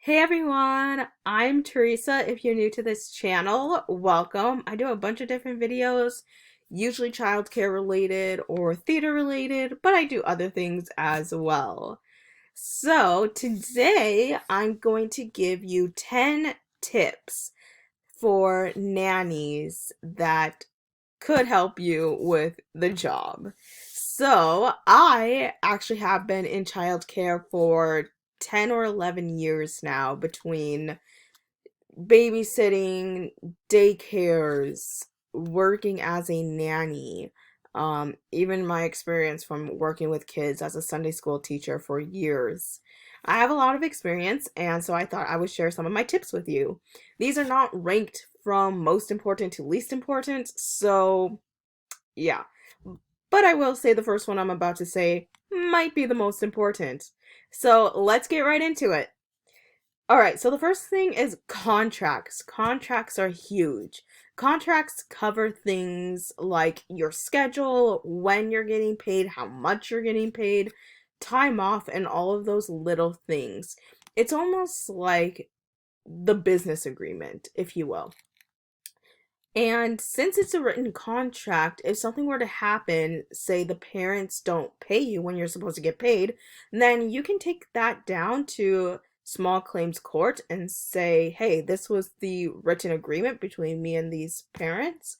Hey everyone, I'm Teresa. If you're new to this channel, welcome. I do a bunch of different videos, usually childcare related or theater related, but I do other things as well. So today I'm going to give you 10 tips for nannies that could help you with the job. So, I actually have been in childcare for 10 or 11 years now between babysitting, daycares, working as a nanny, even my experience from working with kids as a Sunday school teacher for years. I have a lot of experience, and so I thought I would share some of my tips with you. These are not ranked from most important to least important, so yeah. But I will say the first one I'm about to say might be the most important. So let's get right into it. All right, so the first thing is contracts. Contracts are huge. Contracts cover things like your schedule, when you're getting paid, how much you're getting paid, time off, and all of those little things. It's almost like the business agreement, if you will. And since it's a written contract, if something were to happen, say the parents don't pay you when you're supposed to get paid, then you can take that down to small claims court and say, hey, this was the written agreement between me and these parents.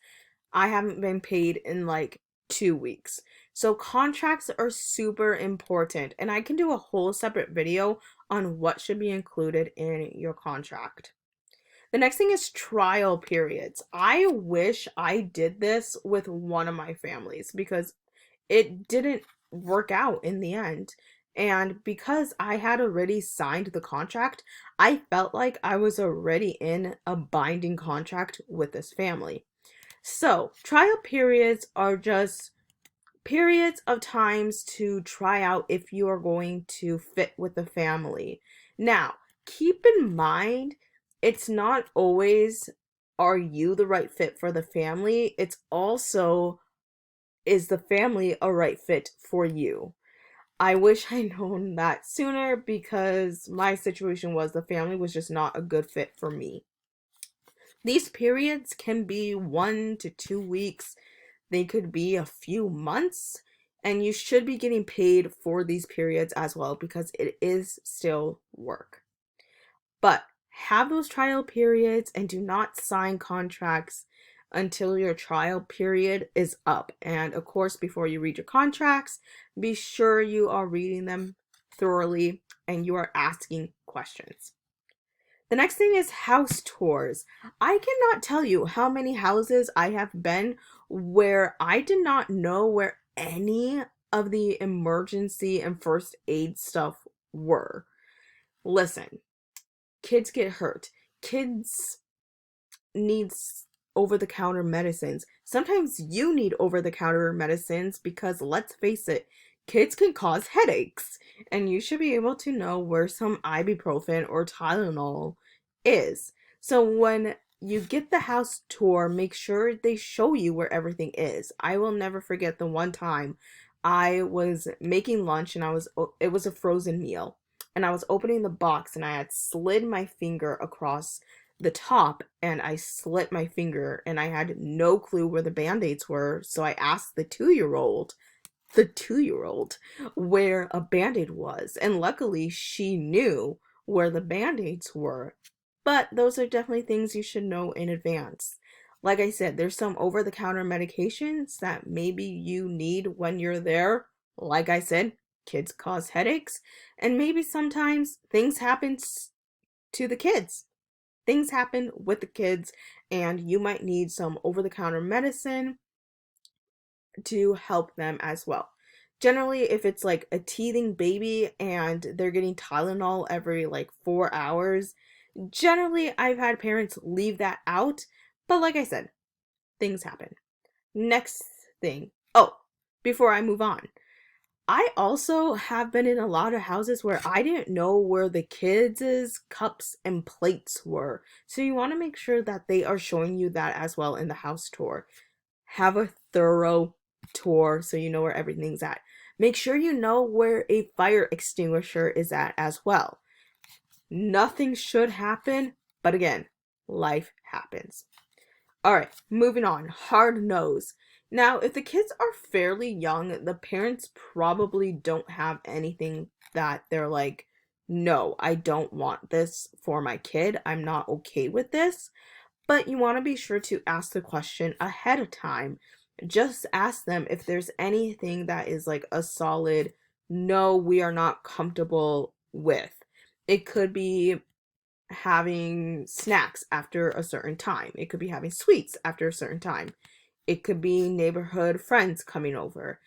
I haven't been paid in like 2 weeks. So contracts are super important, and I can do a whole separate video on what should be included in your contract. The next thing is trial periods. I wish I did this with one of my families because it didn't work out in the end. And because I had already signed the contract, I felt like I was already in a binding contract with this family. So, trial periods are just periods of times to try out if you are going to fit with the family. Now, keep in mind, it's not always are you the right fit for the family? It's also is the family a right fit for you? I wish I known that sooner because my situation was the family was just not a good fit for me. These periods can be 1 to 2 weeks, they could be a few months, and you should be getting paid for these periods as well because it is still work. But have those trial periods and do not sign contracts until your trial period is up. And of course, before you read your contracts, be sure you are reading them thoroughly and you are asking questions. The next thing is house tours. I cannot tell you how many houses I have been where I did not know where any of the emergency and first aid stuff were. Listen, kids get hurt. Kids needs over the counter medicines. Sometimes you need over the counter medicines because let's face it, kids can cause headaches, and you should be able to know where some ibuprofen or Tylenol is. So when you get the house tour, make sure they show you where everything is. I will never forget the one time I was making lunch and it was a frozen meal, and I was opening the box and I had slid my finger across the top and I slit my finger and I had no clue where the band-aids were. So I asked the 2-year-old where a band-aid was. And luckily she knew where the band-aids were. But those are definitely things you should know in advance. Like I said, there's some over-the-counter medications that maybe you need when you're there. Like I said, kids cause headaches, and maybe sometimes things happen to the kids. Things happen with the kids, and you might need some over the counter medicine to help them as well. Generally, if it's like a teething baby and they're getting Tylenol every like 4 hours, generally I've had parents leave that out. But like I said, things happen. Next thing. Oh, before I move on, I also have been in a lot of houses where I didn't know where the kids' cups and plates were. So you want to make sure that they are showing you that as well in the house tour. Have a thorough tour so you know where everything's at. Make sure you know where a fire extinguisher is at as well. Nothing should happen, but again, life happens. All right, moving on. Hard nose. Now, if the kids are fairly young, the parents probably don't have anything that they're like, no, I don't want this for my kid. I'm not okay with this. But you want to be sure to ask the question ahead of time. Just ask them if there's anything that is like a solid, no, we are not comfortable with. It could be having snacks after a certain time. It could be having sweets after a certain time. It could be neighborhood friends coming over.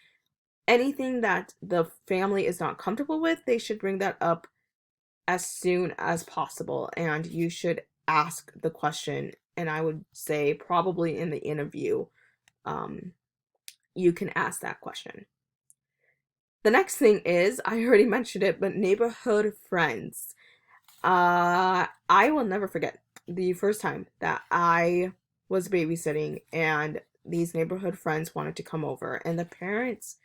Anything that the family is not comfortable with, they should bring that up as soon as possible. And you should ask the question. And I would say, probably in the interview, you can ask that question. The next thing is, I already mentioned it, but neighborhood friends. I will never forget the first time that I was babysitting and these neighborhood friends wanted to come over, and the parents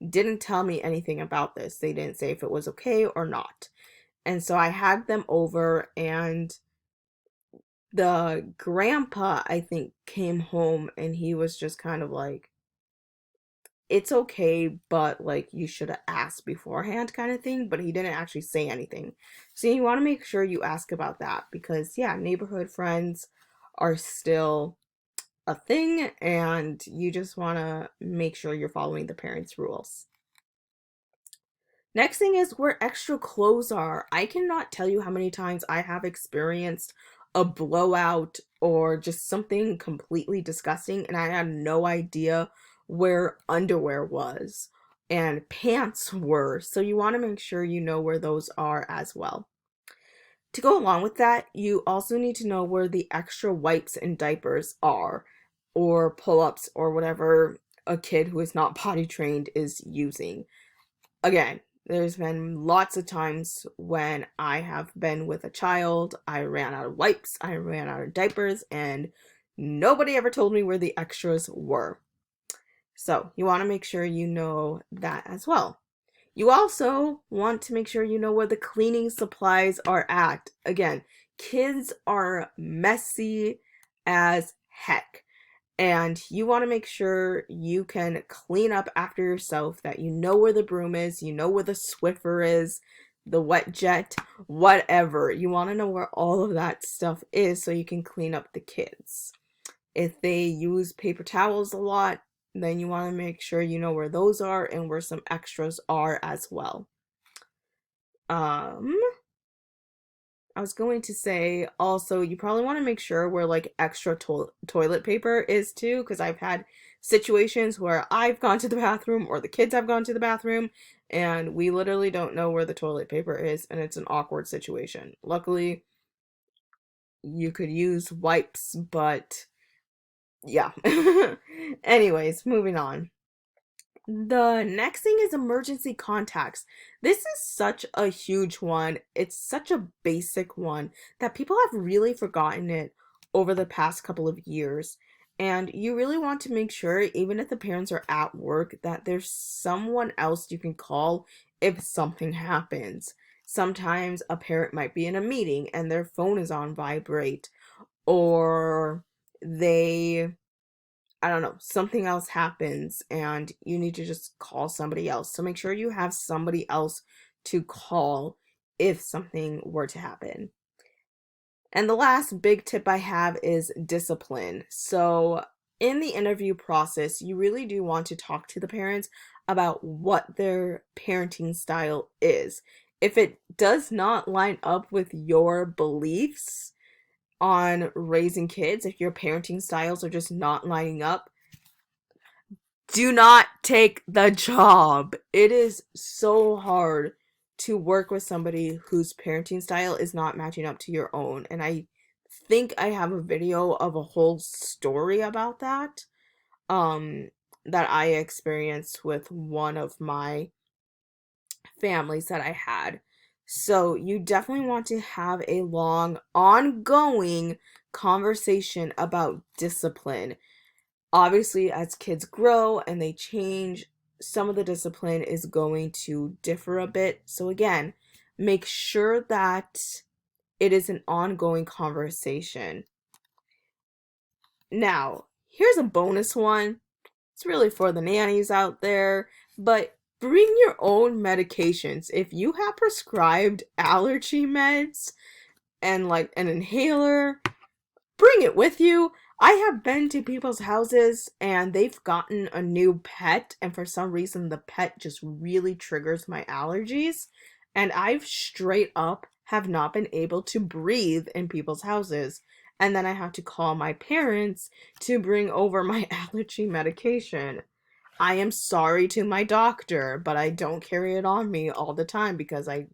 didn't tell me anything about this. They didn't say if it was okay or not. And so I had them over, and the grandpa, I think, came home, and he was just kind of like, it's okay, but like you should have asked beforehand kind of thing, but he didn't actually say anything. So you want to make sure you ask about that because yeah, neighborhood friends are still a thing and you just want to make sure you're following the parents' rules. Next thing is where extra clothes are. I cannot tell you how many times I have experienced a blowout or just something completely disgusting and I had no idea where underwear was and pants were. So you want to make sure you know where those are as well. To go along with that, you also need to know where the extra wipes and diapers are, or pull ups, or whatever a kid who is not potty trained is using. Again, there's been lots of times when I have been with a child, I ran out of wipes, I ran out of diapers, and nobody ever told me where the extras were. So you want to make sure you know that as well. You also want to make sure you know where the cleaning supplies are at. Again, kids are messy as heck. And you want to make sure you can clean up after yourself, that you know where the broom is, you know where the Swiffer is, the wet jet, whatever. You want to know where all of that stuff is so you can clean up the kids. If they use paper towels a lot, then you want to make sure you know where those are and where some extras are as well. I was going to say also you probably want to make sure where like extra toilet paper is too, because I've had situations where I've gone to the bathroom or the kids have gone to the bathroom and we literally don't know where the toilet paper is and it's an awkward situation. Luckily, you could use wipes, but yeah. Anyways, moving on. The next thing is emergency contacts. This is such a huge one. It's such a basic one that people have really forgotten it over the past couple of years. And you really want to make sure, even if the parents are at work, that there's someone else you can call if something happens. Sometimes a parent might be in a meeting and their phone is on vibrate, or they, I don't know, something else happens and you need to just call somebody else. So make sure you have somebody else to call if something were to happen. And the last big tip I have is discipline. So in the interview process, you really do want to talk to the parents about what their parenting style is. If it does not line up with your beliefs on raising kids, if your parenting styles are just not lining up, do not take the job. It is so hard to work with somebody whose parenting style is not matching up to your own. And I think I have a video of a whole story about that that I experienced with one of my families that I had. So you definitely want to have a long, ongoing conversation about discipline. Obviously, as kids grow and they change, some of the discipline is going to differ a bit. So again, make sure that It is an ongoing conversation. Now, here's a bonus one. It's really for the nannies out there, but bring your own medications. If you have prescribed allergy meds and like an inhaler, bring it with you. I have been to people's houses and they've gotten a new pet, and for some reason, the pet just really triggers my allergies. And I've straight up have not been able to breathe in people's houses. And then I have to call my parents to bring over my allergy medication. I am sorry to my doctor, but I don't carry it on me all the time because I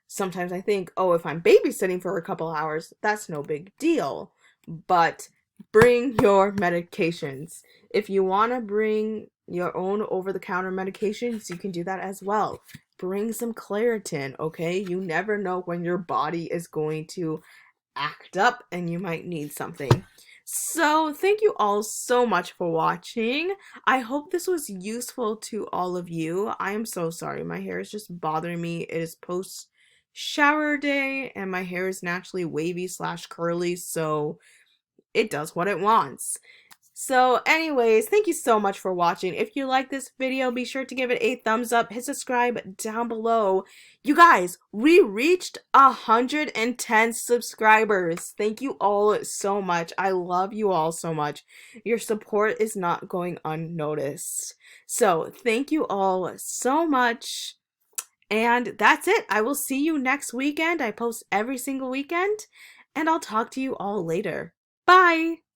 sometimes I think, oh, if I'm babysitting for a couple hours, that's no big deal. But bring your medications. If you want to bring your own over the counter medications, you can do that as well. Bring some Claritin, okay? You never know when your body is going to act up and you might need something. So, thank you all so much for watching. I hope this was useful to all of you. I am so sorry. My hair is just bothering me. It is post shower day and my hair is naturally wavy slash curly, so it does what it wants. So anyways, thank you so much for watching. If you like this video, be sure to give it a thumbs up, hit subscribe down below. You guys, we reached 110 subscribers. Thank you all so much. I love you all so much. Your support is not going unnoticed. So thank you all so much. And that's it. I will see you next weekend. I post every single weekend, and I'll talk to you all later. Bye!